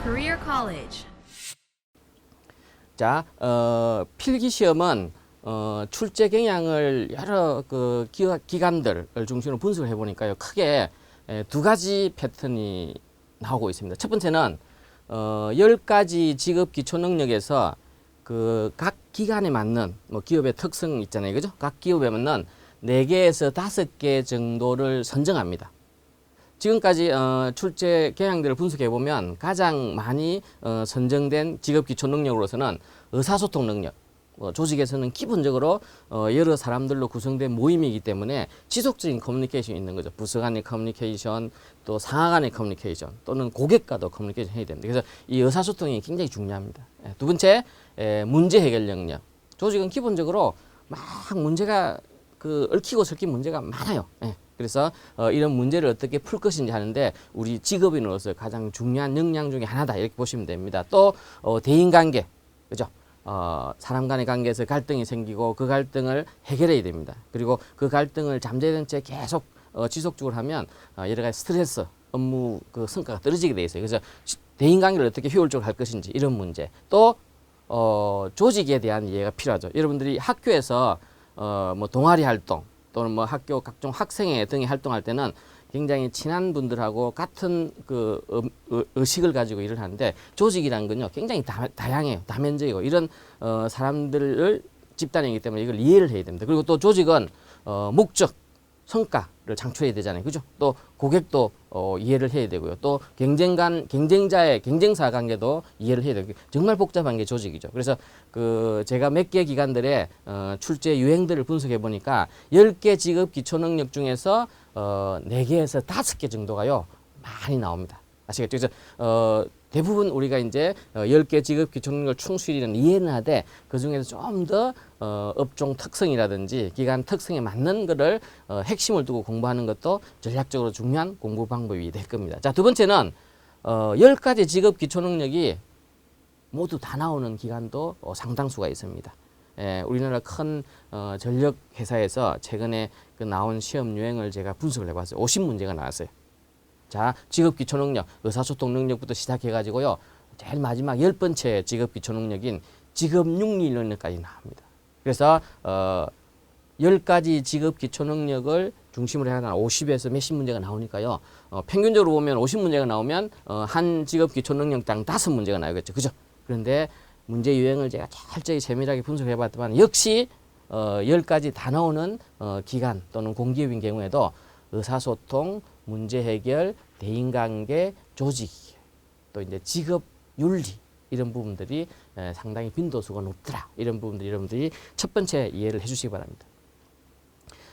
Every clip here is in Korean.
Career College. 자, 필기 시험은 출제 경향을 여러 그 기관들을 중심으로 분석을 해보니까요, 크게 두 가지 패턴이 나오고 있습니다. 첫 번째는 10가지 직업 기초 능력에서 그 각 기관에 맞는 뭐 기업의 특성 있잖아요, 그죠? 각 기업에 맞는 4개에서 5개 정도를 선정합니다. 지금까지 출제 경향들을 분석해 보면 가장 많이 선정된 직업 기초 능력으로서는 의사소통 능력. 조직에서는 기본적으로 여러 사람들로 구성된 모임이기 때문에 지속적인 커뮤니케이션이 있는 거죠. 부서 간의 커뮤니케이션, 또 상하 간의 커뮤니케이션, 또는 고객과도 커뮤니케이션 해야 됩니다. 그래서 이 의사소통이 굉장히 중요합니다. 두 번째, 문제 해결 능력. 조직은 기본적으로 막 문제가 얽히고 설킨 문제가 많아요. 그래서 이런 문제를 어떻게 풀 것인지 하는데 우리 직업인으로서 가장 중요한 역량 중에 하나다, 이렇게 보시면 됩니다. 또 대인관계, 그죠? 사람 간의 관계에서 갈등이 생기고 그 갈등을 해결해야 됩니다. 그리고 그 갈등을 잠재된 채 계속 지속적으로 하면 여러 가지 스트레스, 업무 그 성과가 떨어지게 돼 있어요. 그래서 대인관계를 어떻게 효율적으로 할 것인지, 이런 문제. 또 조직에 대한 이해가 필요하죠. 여러분들이 학교에서 뭐 동아리 활동 또는 뭐 학교 각종 학생회 등이 활동할 때는 굉장히 친한 분들하고 같은 그 의식을 가지고 일을 하는데, 조직이라는 건요 굉장히 다양해요. 다면적이고 이런 사람들을 집단이기 때문에 이걸 이해를 해야 됩니다. 그리고 또 조직은 목적, 성과를 창출해야 되잖아요, 그죠? 또 고객도 이해를 해야 되고요. 또 경쟁자의 경쟁사 관계도 이해를 해야 되고, 정말 복잡한 게 조직이죠. 그래서 제가 몇 개 기관들의 출제 유행들을 분석해 보니까 10개 직업 기초 능력 중에서 4개에서 5개 정도가요 많이 나옵니다. 아시겠죠? 그래서 대부분 우리가 이제 10개 직업 기초 능력 충실이는 이해는 하되, 그 중에서 좀 더 업종 특성이라든지 기관 특성에 맞는 거를 핵심을 두고 공부하는 것도 전략적으로 중요한 공부 방법이 될 겁니다. 자, 두 번째는 10가지 직업 기초 능력이 모두 다 나오는 기관도 상당수가 있습니다. 우리나라 큰 전력 회사에서 최근에 나온 시험 유행을 제가 분석을 해봤어요. 50문제가 나왔어요. 자, 직업 기초 능력, 의사소통 능력부터 시작해가지고요, 제일 마지막 10번째 직업 기초 능력인 직업 윤리 능력까지 나옵니다. 그래서 10가지 직업 기초 능력을 중심으로 해서 50에서 몇십 문제가 나오니까요, 평균적으로 보면 50문제가 나오면 한 직업 기초 능력당 5문제가 나오겠죠, 그죠? 그런데 문제 유형을 제가 철저히 세밀하게 분석해 봤더니 역시 10가지 다 나오는 기관 또는 공기업인 경우에도 의사소통, 문제 해결, 대인관계, 조직, 또 이제 직업 윤리, 이런 부분들이 상당히 빈도수가 높더라. 이런 부분들 여러분들이 첫 번째 이해를 해주시기 바랍니다.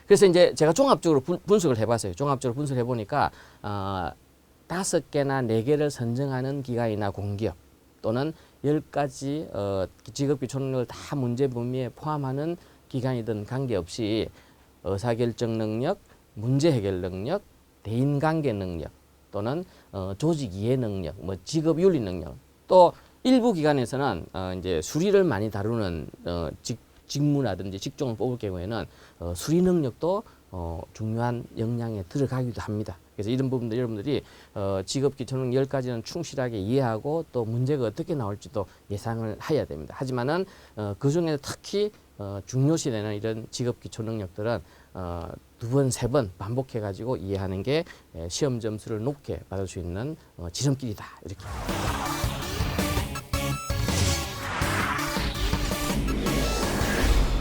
그래서 이제 제가 종합적으로 분석을 해봤어요. 종합적으로 분석을 해보니까 5개나 4개를 선정하는 기관이나 공기업, 또는 10가지 직업 기초 능력을 다 문제 범위에 포함하는 기관이든 관계없이 의사결정 능력, 문제 해결 능력, 대인관계 능력, 또는 조직 이해 능력, 뭐 직업 윤리 능력, 또 일부 기관에서는 이제 수리를 많이 다루는 직무라든지 직종을 뽑을 경우에는 수리 능력도 중요한 역량에 들어가기도 합니다. 그래서 이런 부분들 여러분들이 직업 기초 능력 10가지는 충실하게 이해하고 또 문제가 어떻게 나올지도 예상을 해야 됩니다. 하지만은 그 중에 특히 중요시되는 이런 직업 기초 능력들은 2번, 3번 반복해 가지고 이해하는 게 시험 점수를 높게 받을 수 있는 지름길이다, 이렇게.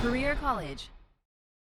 Career College.